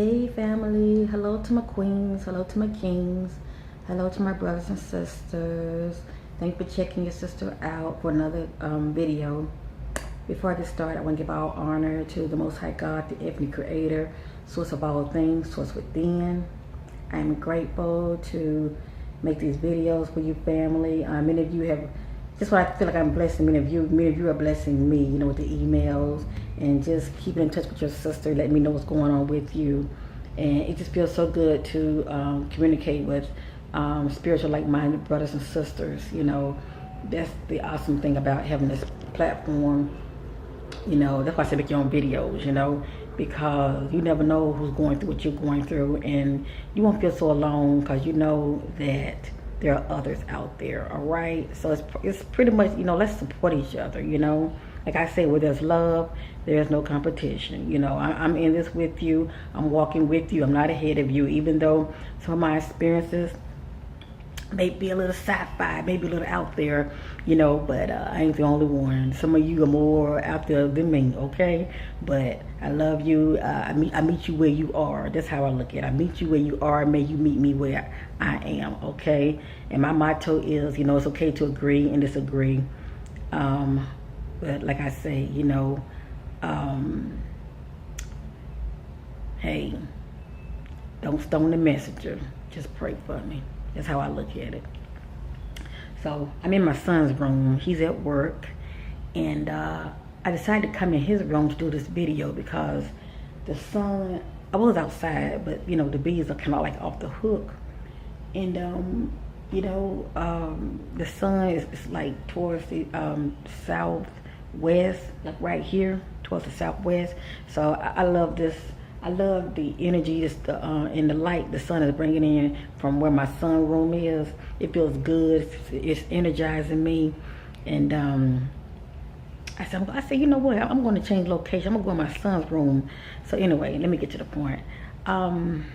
Hey family, hello to my queens, hello to my kings, hello to my brothers and sisters. Thank you for checking your sister out for another video. Before I get started, I want to give all honor to the Most High God, the infinite creator, source of all things, source within. I am grateful to make these videos for you family. Many of you have, just what I feel like I'm blessing many of you are blessing me, you know, with the emails and just keeping in touch with your sister, letting me know what's going on with you. And it just feels so good to communicate with spiritual like-minded brothers and sisters. You know, that's the awesome thing about having this platform. You know, that's why I say make your own videos, you know, because you never know who's going through what you're going through, and you won't feel so alone because you know that there are others out there. All right, so it's pretty much, you know, let's support each other. You know, like I say, where there's love, there's no competition. You know, I'm in this with you, I'm walking with you, I'm not ahead of you, even though some of my experiences may be a little sci-fi, maybe a little out there, you know, but I ain't the only one. Some of you are more out there than me, okay? But I love you. I meet you where you are. That's how I look at it. I meet you where you are. May you meet me where I am, okay? And my motto is, you know, it's okay to agree and disagree. But like I say, you know, hey, don't stone the messenger. Just pray for me. That's how I look at it. So I'm in my son's room. He's at work, and I decided to come in his room to do this video because the sun, I was outside, but you know, the bees are kind of like off the hook. And you know, the sun is like towards the southwest, like right here towards the southwest. So I love this. I love the energy and the light the sun is bringing in from where my sun room is. It feels good. It's energizing me. And I said, you know what? I'm going to change location. I'm going to go in my son's room. So anyway, let me get to the point. I'm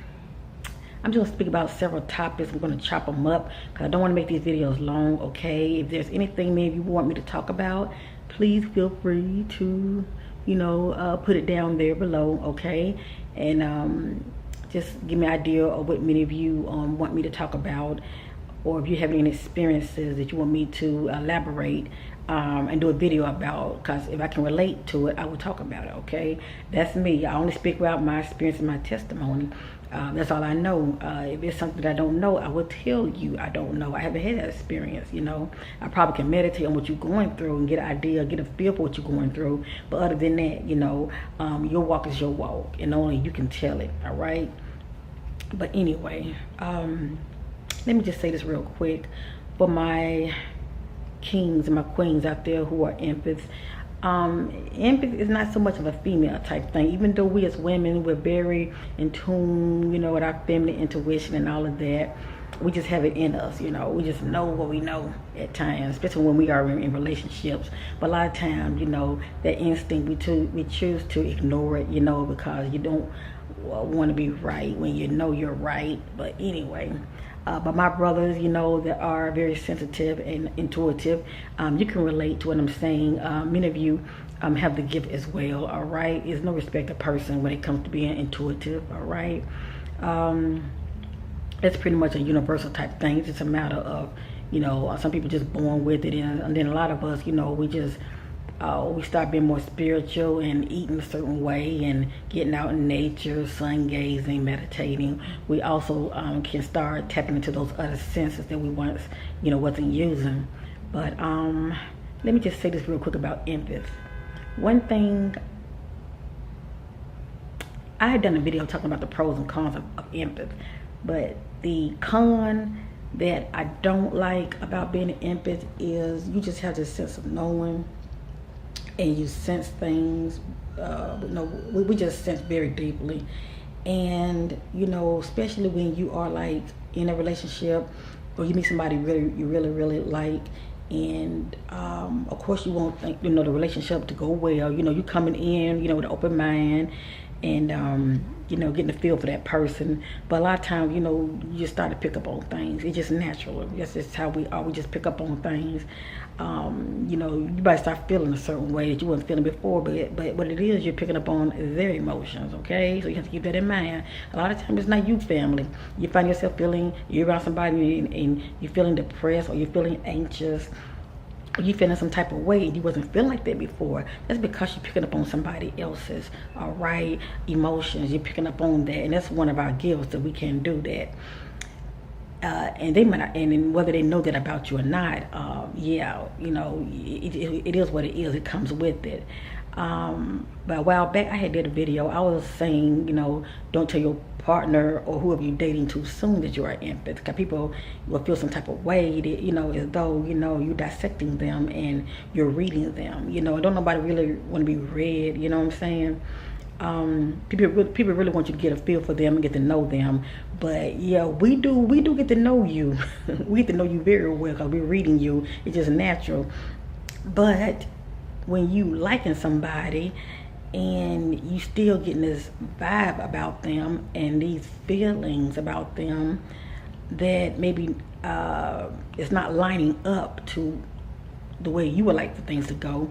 just going to speak about several topics. I'm going to chop them up because I don't want to make these videos long, okay? If there's anything maybe you want me to talk about, please feel free to, you know, put it down there below, okay? And just give me an idea of what many of you want me to talk about, or if you have any experiences that you want me to elaborate and do a video about, because if I can relate to it, I will talk about it, okay? That's me. I only speak about my experience and my testimony. That's all I know. If it's something that I don't know, I will tell you I don't know. I haven't had that experience, you know. I probably can meditate on what you're going through and get an idea, get a feel for what you're going through. But other than that, you know, your walk is your walk, and only you can tell it, all right? But anyway, let me just say this real quick. For my kings and my queens out there who are empaths, empathy is not so much of a female type thing, even though we as women, we're very in tune, you know, with our feminine intuition and all of that. We just have it in us, you know. We just know what we know at times, especially when we are in relationships. But a lot of times, you know, that instinct, we choose to ignore it, you know, because you don't want to be right when you know you're right. But anyway, but my brothers, you know, that are very sensitive and intuitive, you can relate to what I'm saying. Many of you have the gift as well, all right? There's no respect of person when it comes to being intuitive, all right? It's pretty much a universal type thing. It's just a matter of, you know, some people just born with it, and then a lot of us, you know, we just we start being more spiritual and eating a certain way and getting out in nature, sun gazing, meditating. We also can start tapping into those other senses that we once, you know, wasn't using. But let me just say this real quick about empathy. One thing, I had done a video talking about the pros and cons of empathy, but the con that I don't like about being an empath is you just have this sense of knowing, and you sense things. You know, we just sense very deeply. And you know, especially when you are like in a relationship or you meet somebody you really like, and of course you want, you know, the relationship to go well. You know, you coming in, you know, with an open mind, and you know, getting a feel for that person. But a lot of times, you know, you just start to pick up on things. It's just natural. That's just how we are. We just pick up on things. You know, you might start feeling a certain way that you wasn't feeling before, but what it is, you're picking up on their emotions, okay? So you have to keep that in mind. A lot of times it's not you, family. You find yourself feeling, you're around somebody and you're feeling depressed or you're feeling anxious, you feeling some type of way and you wasn't feeling like that before. That's because you're picking up on somebody else's, all right, emotions. You're picking up on that, and that's one of our gifts, that we can do that. And they might not, and whether they know that about you or not, yeah, you know, it is what it is. It comes with it. But a while back, I had did a video. I was saying, you know, don't tell your partner or whoever you're dating too soon that you are empath, because people will feel some type of way that, you know, as though, you know, you're dissecting them and you're reading them. You know, don't nobody really want to be read. You know what I'm saying? People really want you to get a feel for them and get to know them. But yeah, we do get to know you. We get to know you very well because we're reading you. It's just natural. But when you liking somebody and you still getting this vibe about them and these feelings about them that maybe it's not lining up to the way you would like for things to go,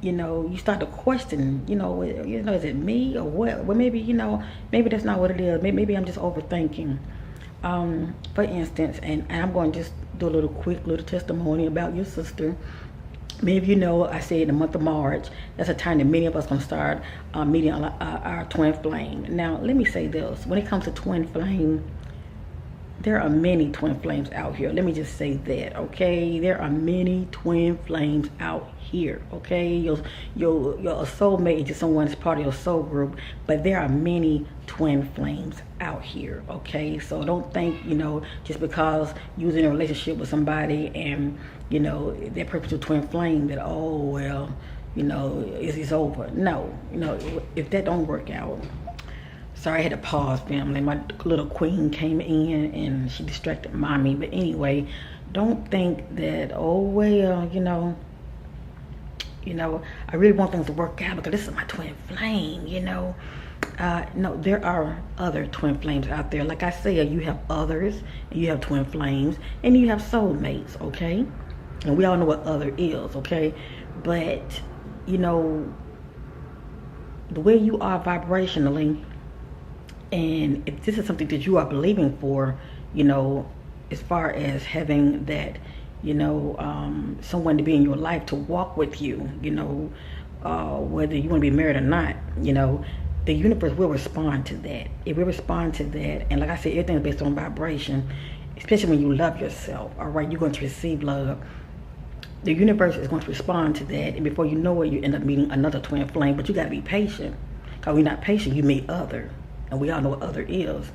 you know, you start to question, you know, is it me or what? Well, maybe, you know, maybe that's not what it is. Maybe I'm just overthinking. For instance, and I'm going to just do a little testimony about your sister. Many of you know, I said in the month of March, that's a time that many of us going to start meeting our twin flame. Now, let me say this. When it comes to twin flame, there are many twin flames out here. Let me just say that, okay? There are many twin flames out here, okay? Your soulmate is just someone that's part of your soul group, but there are many twin flames out here, okay? So don't think, you know, just because you're in a relationship with somebody and, you know, that purposeful twin flame that, oh, well, you know, it's over. No, you know, if that don't work out, sorry, I had to pause, family. My little queen came in and she distracted mommy. But anyway, don't think that, oh, well, you know, I really want things to work out because this is my twin flame, you know. No, there are other twin flames out there. Like I said, you have others, and you have twin flames, and you have soulmates, okay? And we all know what other is, okay? But, you know, the way you are vibrationally, and if this is something that you are believing for, you know, as far as having that, you know, someone to be in your life to walk with you, you know, whether you want to be married or not, you know, the universe will respond to that. It will respond to that. And like I said, everything is based on vibration, especially when you love yourself, all right? You're going to receive love. The universe is going to respond to that. And before you know it, you end up meeting another twin flame. But you got to be patient. Because when you're not patient, you meet other. And we all know what other is.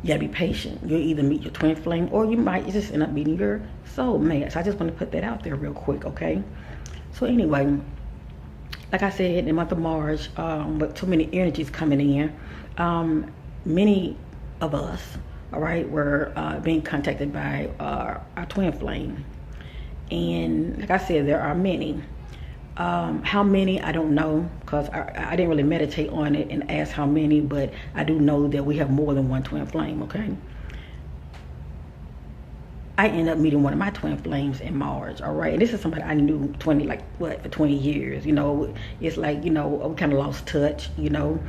You gotta be patient. You'll either meet your twin flame or you might just end up meeting your soulmate. So I just want to put that out there real quick, okay? So anyway, like I said, in the month of March, with too many energies coming in, many of us, all right, were being contacted by our twin flame. And like I said, there are many. How many, I don't know, because I didn't really meditate on it and ask how many, but I do know that we have more than one twin flame, okay? I ended up meeting one of my twin flames in March, all right? And this is somebody I knew for 20 years, you know? It's like, you know, we kind of lost touch, you know?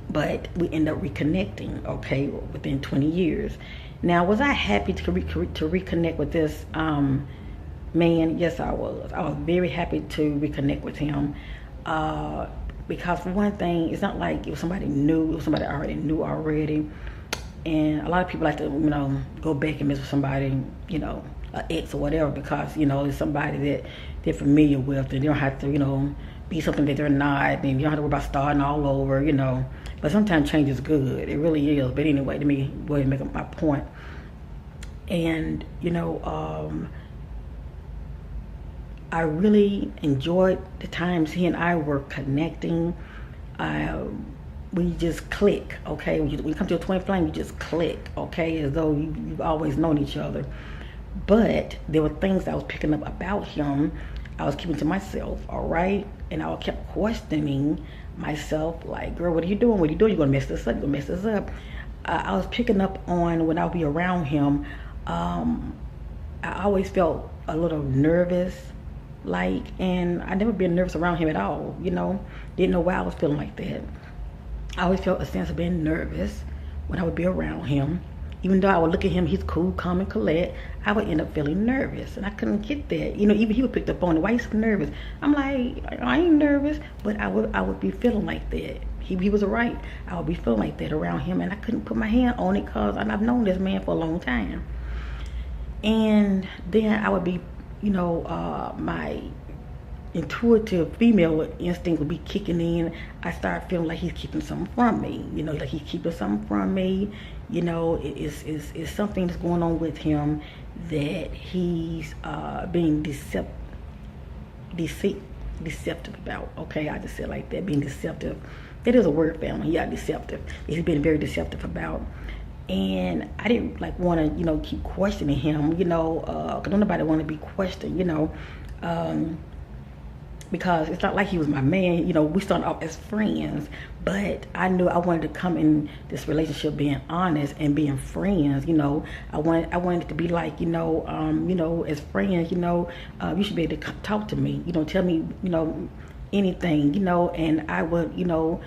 But we end up reconnecting, okay, within 20 years. Now, was I happy to reconnect with this man? Yes, I was. I was very happy to reconnect with him because for one thing, it's not like it was somebody new. It was somebody I already knew already. And a lot of people like to, you know, go back and mess with somebody, you know, an ex or whatever, because, you know, it's somebody that they're familiar with and they don't have to, you know, be something that they're not, and you don't have to worry about starting all over, you know. But sometimes change is good. It really is. But anyway, let me go ahead and make my point. And, you know, I really enjoyed the times he and I were connecting. We just click, okay? When you come to a twin flame, you just click, okay? As though you've always known each other. But there were things I was picking up about him I was keeping to myself, all right? And I kept questioning myself, like, girl, what are you doing? What are you doing? You're gonna mess this up, you're gonna mess this up. I was picking up on when I would be around him, I always felt a little nervous, like, and I never been nervous around him at all, you know? Didn't know why I was feeling like that. I always felt a sense of being nervous when I would be around him. Even though I would look at him, he's cool, calm, and collect, I would end up feeling nervous. And I couldn't get that. You know, even he would pick up on it. Why you so nervous? I'm like, I ain't nervous. But I would be feeling like that. He was right. I would be feeling like that around him. And I couldn't put my hand on it because I've known this man for a long time. And then I would be, you know, my intuitive female instinct would be kicking in. I started feeling like he's keeping something from me. You know, like he's keeping something from me. You know, it's something that's going on with him that he's being deceptive about. Okay, I just said like that, being deceptive. That is a word, family. Yeah, deceptive. He's been very deceptive about. And I didn't like want to, you know, keep questioning him, you know, because nobody want to be questioned, you know, because it's not like he was my man. You know, we started off as friends, but I knew I wanted to come in this relationship being honest and being friends. You know, I wanted it to be like, you know, as friends, you know, you should be able to talk to me, you know, tell me, you know, anything, you know, and I would, you know,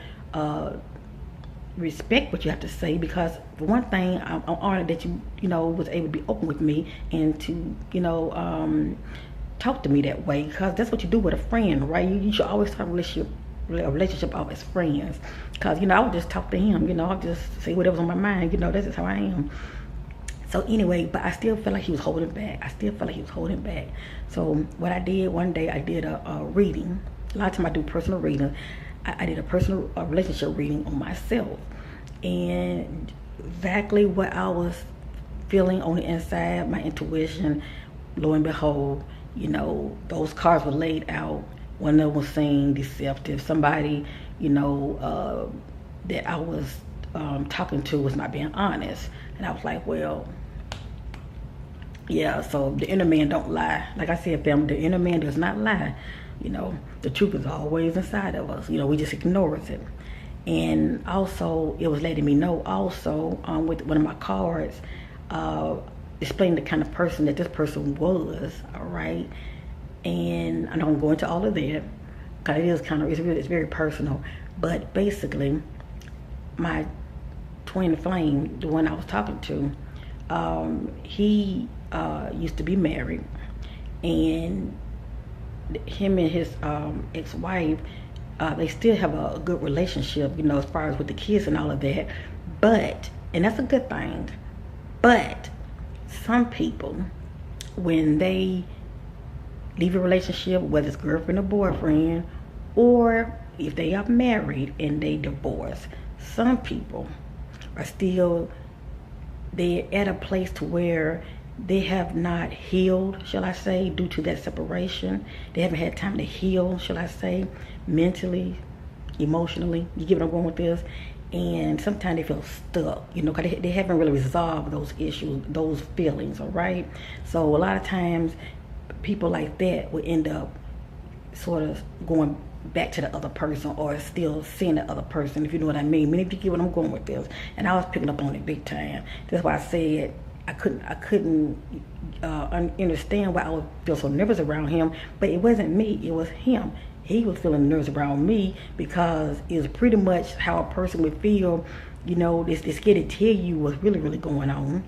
respect what you have to say, because for one thing, I'm honored that you know, was able to be open with me and to, you know, talk to me that way, because that's what you do with a friend, right? You should always have a relationship off as friends, because, you know, I would just talk to him, you know, I'll just say whatever's on my mind, you know, that's just how I am. So anyway, but I still felt like he was holding back. So what I did one day, I did a reading. A lot of time I do personal reading. I did a personal relationship reading on myself, and exactly what I was feeling on the inside, my intuition, lo and behold, you know, those cards were laid out. One of them was saying deceptive. Somebody, you know, that I was talking to was not being honest. And I was like, well, yeah, so the inner man don't lie. Like I said, family, the inner man does not lie. You know, the truth is always inside of us. You know, we just ignore it. And also, it was letting me know also with one of my cards, explaining the kind of person that this person was, all right? And I don't go into all of that, because it is kind of, it's very personal. But basically, my twin flame, the one I was talking to, he used to be married, and him and his ex-wife, they still have a good relationship, you know, as far as with the kids and all of that. But, and that's a good thing, but some people, when they leave a relationship, whether it's girlfriend or boyfriend, or if they are married and they divorce, some people are still, they're at a place to where they have not healed, shall I say, due to that separation. They haven't had time to heal, shall I say, mentally, emotionally. You get what I'm going with this? And sometimes they feel stuck, you know, because they haven't really resolved those issues, those feelings, all right? So a lot of times, people like that will end up sort of going back to the other person, or still seeing the other person, if you know what I mean. Many of you get what I'm going with this. And I was picking up on it big time. That's why I said I couldn't understand why I would feel so nervous around him. But it wasn't me, it was him. He was feeling nervous around me, because it was pretty much how a person would feel, you know, this scared to tell you what's really going on,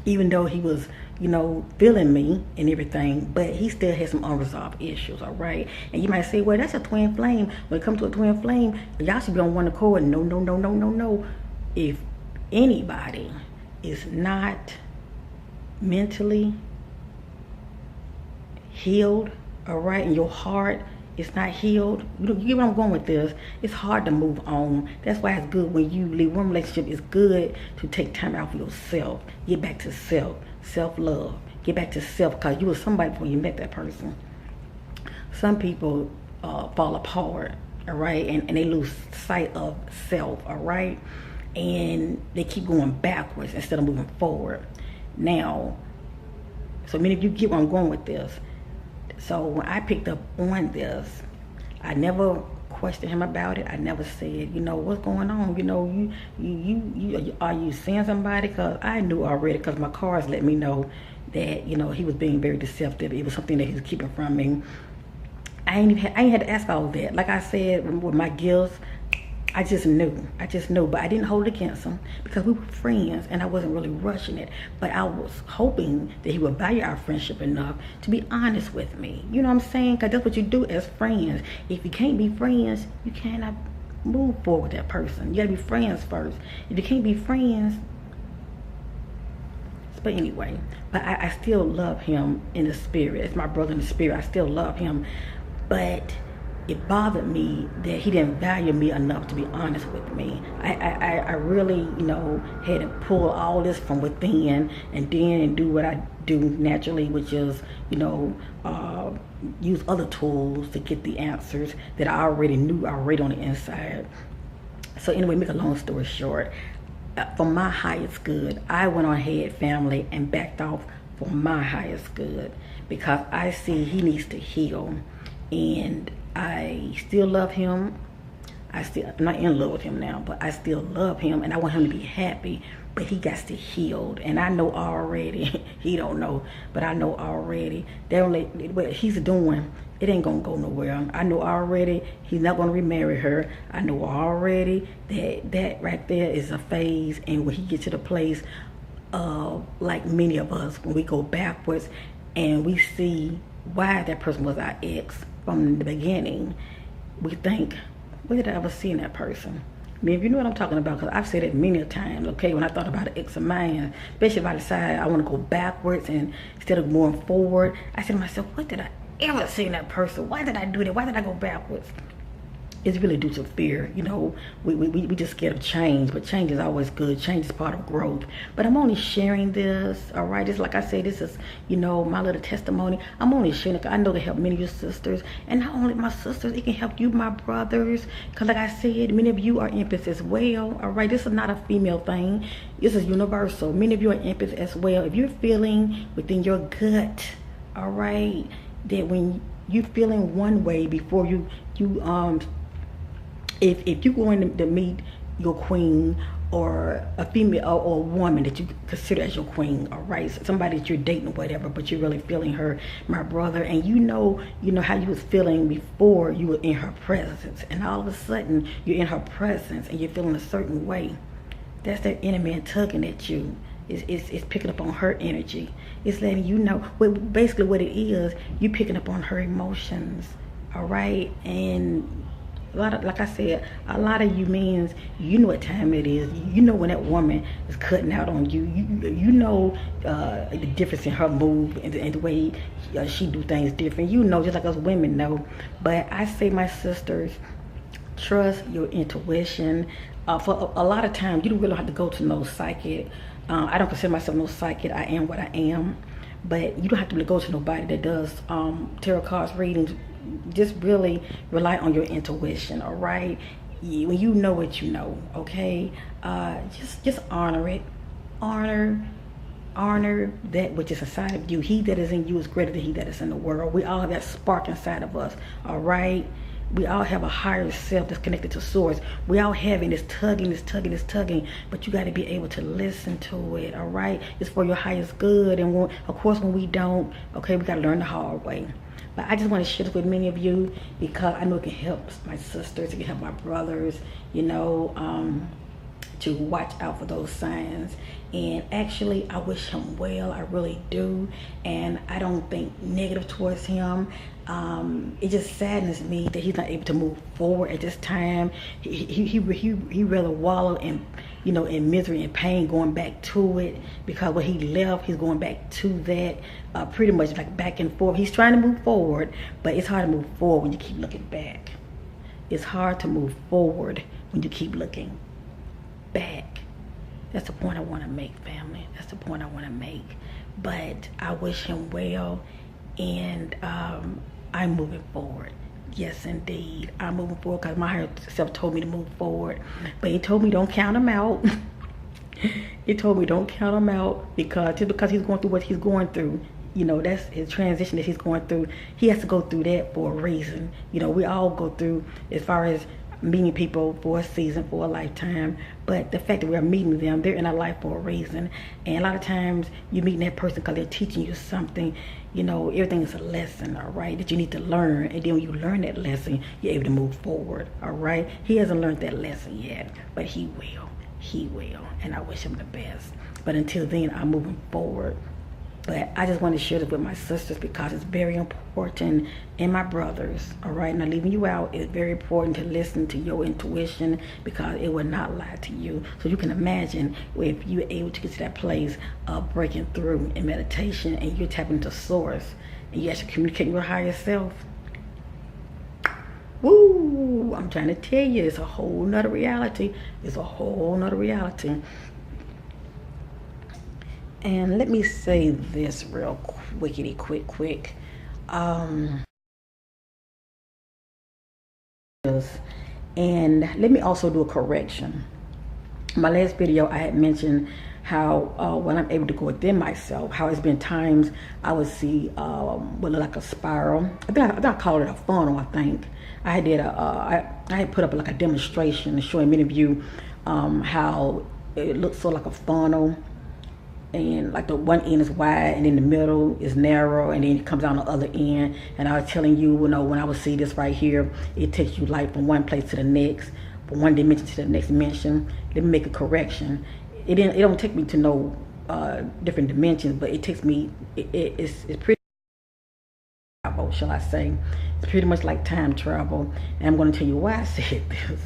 even though he was, you know, feeling me and everything, but he still has some unresolved issues, all right? And you might say, well, that's a twin flame. When it comes to a twin flame, y'all should be on one accord. No. If anybody is not mentally healed, all right, and your heart is not healed, you get where I'm going with this, it's hard to move on. That's why it's good when you leave one relationship, it's good to take time out for yourself. Get back to self-love. Get back to self, because you were somebody before you met that person. Some people fall apart, all right, and they lose sight of self, all right, and they keep going backwards instead of moving forward. Now, so many of you get where I'm going with this. So when I picked up on this, I never questioned him about it. I never said, what's going on? You are you seeing somebody? Because I knew already, because my cards let me know that, he was being very deceptive. It was something that he was keeping from me. I ain't had to ask all of that. Like I said, with my gifts, I just knew, but I didn't hold it against him because we were friends and I wasn't really rushing it. But I was hoping that he would value our friendship enough to be honest with me. You know what I'm saying? Because that's what you do as friends. If you can't be friends, you cannot move forward with that person. You gotta be friends first. If you can't be friends, but anyway, I still love him in the spirit. It's my brother in the spirit. I still love him. But it bothered me that he didn't value me enough to be honest with me. I really, had to pull all this from within and then do what I do naturally, which is, use other tools to get the answers that I already knew already on the inside. So anyway, make a long story short, for my highest good, I went on ahead, family, and backed off for my highest good because I see he needs to heal. And I still love him. I'm not in love with him now, but I still love him and I want him to be happy, but he got to heal. And I know already, he don't know, but I know already that what he's doing, it ain't gonna go nowhere. I know already he's not gonna remarry her. I know already that right there is a phase, and when he gets to the place of, like many of us, when we go backwards and we see why that person was our ex from the beginning, we think, where did I ever see that person? I mean, if you know what I'm talking about, because I've said it many times, okay, when I thought about an ex of mine, especially if I decide I want to go backwards and instead of going forward, I said to myself, what did I ever see in that person? Why did I do that? Why did I go backwards? It's really due to fear. We just scared of change, but change is always good. Change is part of growth. But I'm only sharing this, all right? It's like I said, this is, my little testimony. I'm only sharing it because I know it helped many of your sisters. And not only my sisters, it can help you, my brothers. Because like I said, many of you are empaths as well, all right? This is not a female thing. This is universal. Many of you are empaths as well. If you're feeling within your gut, all right, that when you're feeling one way before if you're going to meet your queen or a female or a woman that you consider as your queen, all right, somebody that you're dating or whatever, but you're really feeling her, my brother, and you know how you was feeling before you were in her presence, and all of a sudden you're in her presence and you're feeling a certain way, that's that enemy tugging at you. It's picking up on her energy. It's letting you know, basically what it is, you picking up on her emotions, all right, and like I said, a lot of you means, you know what time it is. You know when that woman is cutting out on you. You know the difference in her move and the way she do things different. Just like us women know. But I say, my sisters, trust your intuition. For a lot of times, you don't really have to go to no psychic. I don't consider myself no psychic. I am what I am. But you don't have to really go to nobody that does tarot cards readings. Just really rely on your intuition, all right? When you know what you know, okay? Just honor it. Honor that which is inside of you. He that is in you is greater than he that is in the world. We all have that spark inside of us, all right? We all have a higher self that's connected to source. We all having this tugging, but you got to be able to listen to it, all right? It's for your highest good. And of course, when we don't, okay, we got to learn the hard way. But I just want to share this with many of you because I know it can help my sisters, it can help my brothers, to watch out for those signs. And actually, I wish him well. I really do. And I don't think negative towards him. It just saddens me that he's not able to move forward at this time. He rather wallow in misery and pain, going back to it, because when he left, he's going back to that, pretty much like back and forth. He's trying to move forward, but it's hard to move forward when you keep looking back. It's hard to move forward when you keep looking back. That's the point I want to make, family. That's the point I want to make. But I wish him well, and I'm moving forward. Yes, indeed. I'm moving forward because my higher self told me to move forward. But he told me don't count him out. He told me don't count him out because just because he's going through what he's going through, that's his transition that he's going through. He has to go through that for a reason. We all go through, as far as meeting people for a season, for a lifetime. But the fact that we're meeting them, they're in our life for a reason. And a lot of times you meet that person because they're teaching you something. Everything is a lesson, all right, that you need to learn. And then when you learn that lesson, you're able to move forward, all right? He hasn't learned that lesson yet, but he will. He will. And I wish him the best. But until then, I'm moving forward. But I just want to share this with my sisters because it's very important, and my brothers, all right? Now, leaving you out, it's very important to listen to your intuition because it will not lie to you. So you can imagine if you're able to get to that place of breaking through in meditation and you're tapping into source and you actually communicate with your higher self. Woo! I'm trying to tell you, it's a whole nother reality. It's a whole nother reality. And let me say this real quick. And let me also do a correction. My last video, I had mentioned how when I'm able to go within myself, how it's been times I would see what looked like a spiral. I think I called it a funnel. I think I had put up like a demonstration showing many of you how it looks sort of like a funnel. And like the one end is wide and then the middle is narrow and then it comes out on the other end. And I was telling you, when I would see this right here, it takes you like from one place to the next, from one dimension to the next dimension. Let me make a correction. It don't take me to no different dimensions, but it takes me, it's pretty travel, shall I say. It's pretty much like time travel. And I'm going to tell you why I said this.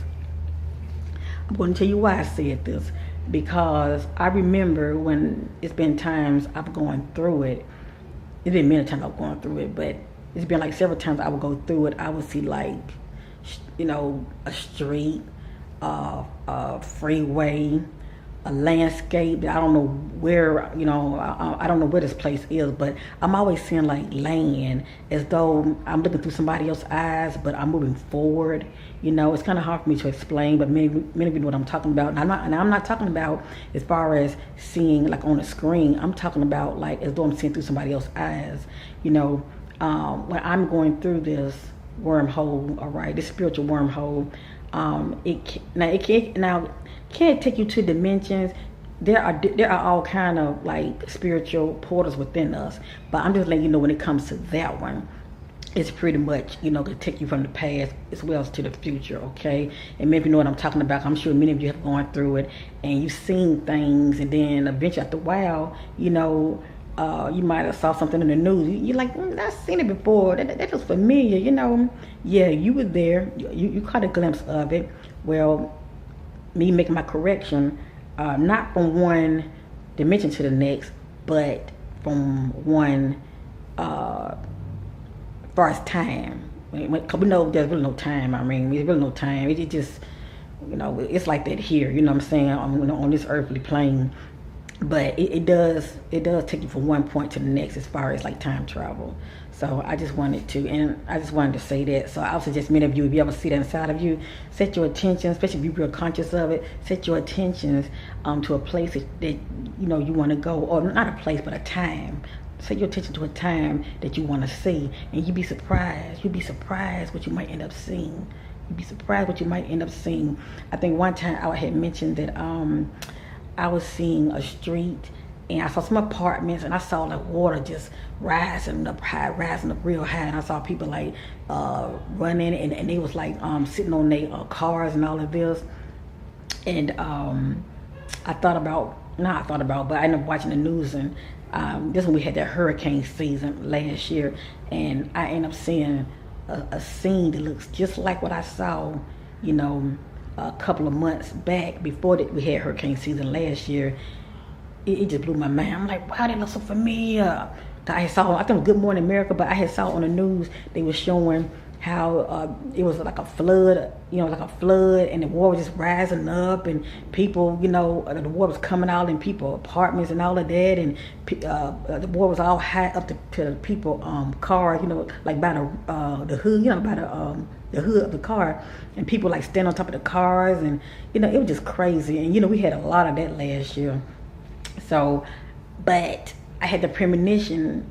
Because I remember when it's been times I've gone through it. It's been many times I've gone through it, but it's been like several times I would go through it. I would see like, a street, a freeway, a landscape that I don't know where, I don't know where this place is, but I'm always seeing like land as though I'm looking through somebody else's eyes, but I'm moving forward. It's kind of hard for me to explain, but many of you know what I'm talking about. And I'm not talking about as far as seeing like on a screen. I'm talking about like as though I'm seeing through somebody else's eyes. When I'm going through this wormhole, all right, this spiritual wormhole, it can't take you to dimensions. There are all kind of like spiritual portals within us, but I'm just letting you know when it comes to that one, it's pretty much to take you from the past as well as to the future, okay? And maybe you know what I'm talking about. I'm sure many of you have gone through it and you've seen things, and then eventually after a while, you might have saw something in the news. You're like, I've seen it before. That was familiar, Yeah, you were there. You caught a glimpse of it. Well, me making my correction, not from one dimension to the next, but from one far as time. Because we know there's really no time. I mean, there's really no time. It just, it's like that here. You know what I'm saying? On this earthly plane. But it does take you from one point to the next as far as like time travel. So I just wanted to say that. So I would suggest many of you, if you ever see that inside of you, set your attention, especially if you're real conscious of it, set your attentions to a place that you want to go, or not a place but a time. Set your attention to a time that you want to see, and you'd be surprised what you might end up seeing. I think one time I had mentioned that I was seeing a street and I saw some apartments and I saw like water just rising up real high, and I saw people like running and they was like sitting on their cars and all of this. And but I ended up watching the news, and this when we had that hurricane season last year, and I ended up seeing a scene that looks just like what I saw, a couple of months back before that we had hurricane season last year. It just blew my mind. I'm like, wow, that looks so familiar. I saw, I think it was Good Morning America, but I had saw on the news, they were showing how it was like a flood, and the water was just rising up, and people, the water was coming out in people's apartments and all of that, and the water was all high up to the people cars, like by the hood, by the hood of the car, and people like stand on top of the cars, and it was just crazy. And we had a lot of that last year. So, but I had the premonition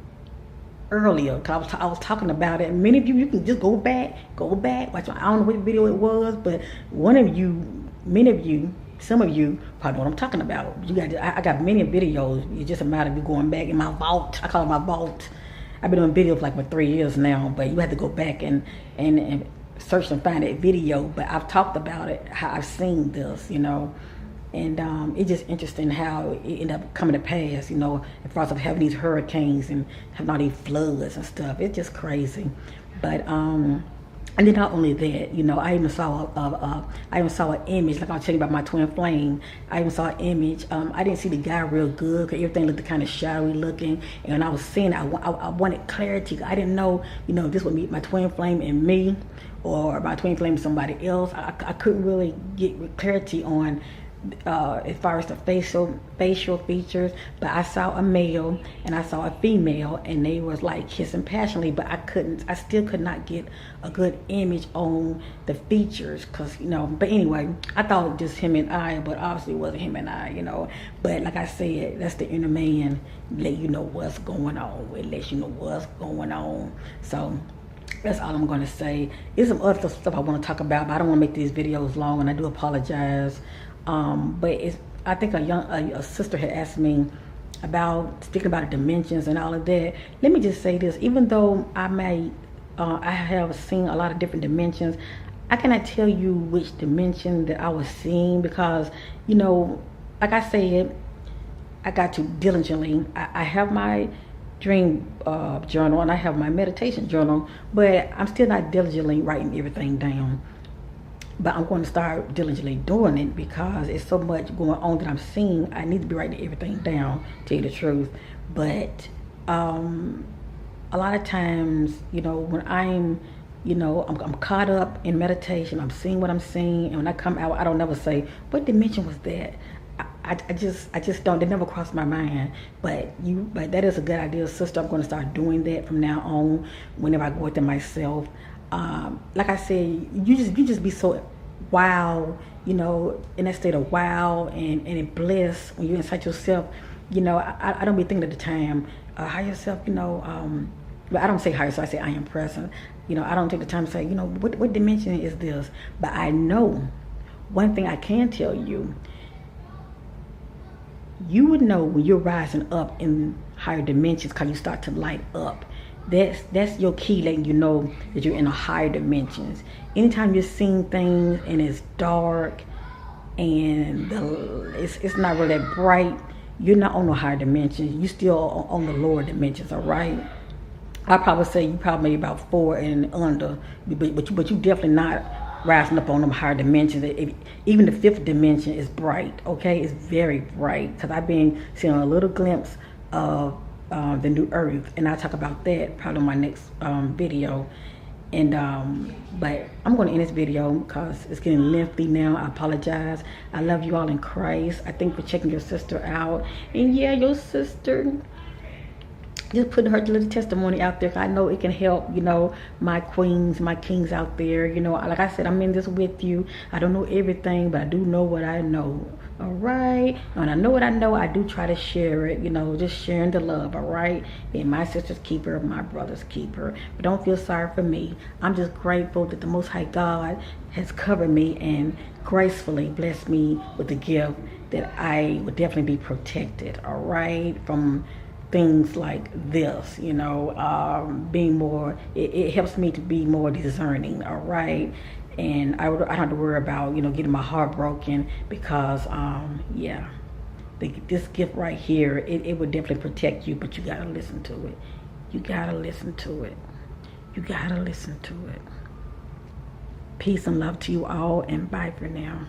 earlier, because I was talking about it. Many of you can just go back, watch. I don't know what video it was, but one of you, many of you, some of you probably know what I'm talking about. I got many videos. It's just a matter of you going back in my vault. I call it my vault. I've been doing videos like for 3 years now, but you have to go back and search and find that video. But I've talked about it, how I've seen this, and it's just interesting how it ended up coming to pass, as far as of having these hurricanes and having all these floods and stuff. It's just crazy. But and then not only that, I even saw an image, like I was telling you about my twin flame. I even saw an image. I didn't see the guy real good because everything looked kind of shadowy looking. And when I was seeing it, I wanted clarity. I didn't know, this would be my twin flame and me, or my twin flame and somebody else. I couldn't really get clarity on as far as the facial features, but I saw a male and I saw a female, and they was like kissing passionately, but I still could not get a good image on the features, because but anyway, I thought it was just him and I, but obviously it wasn't him and I, but like I said, that's the inner man, let you know what's going on. It lets you know what's going on. So that's all I'm going to say. There's some other stuff I want to talk about, but I don't want to make these videos long, and I do apologize. But I think a sister had asked me about speaking about the dimensions and all of that. Let me just say this: even though I have seen a lot of different dimensions, I cannot tell you which dimension that I was seeing, because like I said, I got to diligently. I have my dream journal and I have my meditation journal, but I'm still not diligently writing everything down. But I'm going to start diligently doing it, because it's so much going on that I'm seeing. I need to be writing everything down, to tell you the truth. But a lot of times, when I'm caught up in meditation, I'm seeing what I'm seeing, and when I come out, I don't never say, what dimension was that? I just don't. It never crossed my mind. But that is a good idea, sister. I'm going to start doing that from now on. Whenever I go with it myself, like I said, you just be so wow, in that state of wow and bliss when you're inside yourself. I don't be thinking at the time, higher yourself. But I don't say higher, so I say I am present. I don't take the time to say, what dimension is this? But I know one thing I can tell you. You would know when you're rising up in higher dimensions, because you start to light up. That's your key, letting you know that you're in a higher dimensions. Anytime you're seeing things and it's dark and it's not really that bright, you're not on the higher dimensions. You still on the lower dimensions, all right? I probably say you probably maybe about 4 and under, but you definitely not rising up on them higher dimensions. Even the 5th dimension is bright, okay? It's very bright, because I've been seeing a little glimpse of the new earth, and I'll talk about that probably in my next video. And but I'm going to end this video because it's getting lengthy now. I apologize. I love you all in Christ. I thank you for checking your sister out. And yeah, your sister, just putting her little testimony out there. I know it can help, my queens, my kings out there. Like I said, I'm in this with you. I don't know everything, but I do know what I know. All right. And I know what I know. I do try to share it, just sharing the love. All right. And my sister's keeper, my brother's keeper. But don't feel sorry for me. I'm just grateful that the Most High God has covered me and gracefully blessed me with the gift that I would definitely be protected. All right. From things like this, being more, it helps me to be more discerning, all right? And I don't have to worry about, getting my heart broken, because, yeah, this gift right here, it would definitely protect you, but you got to listen to it. You got to listen to it. You got to listen to it. Peace and love to you all, and bye for now.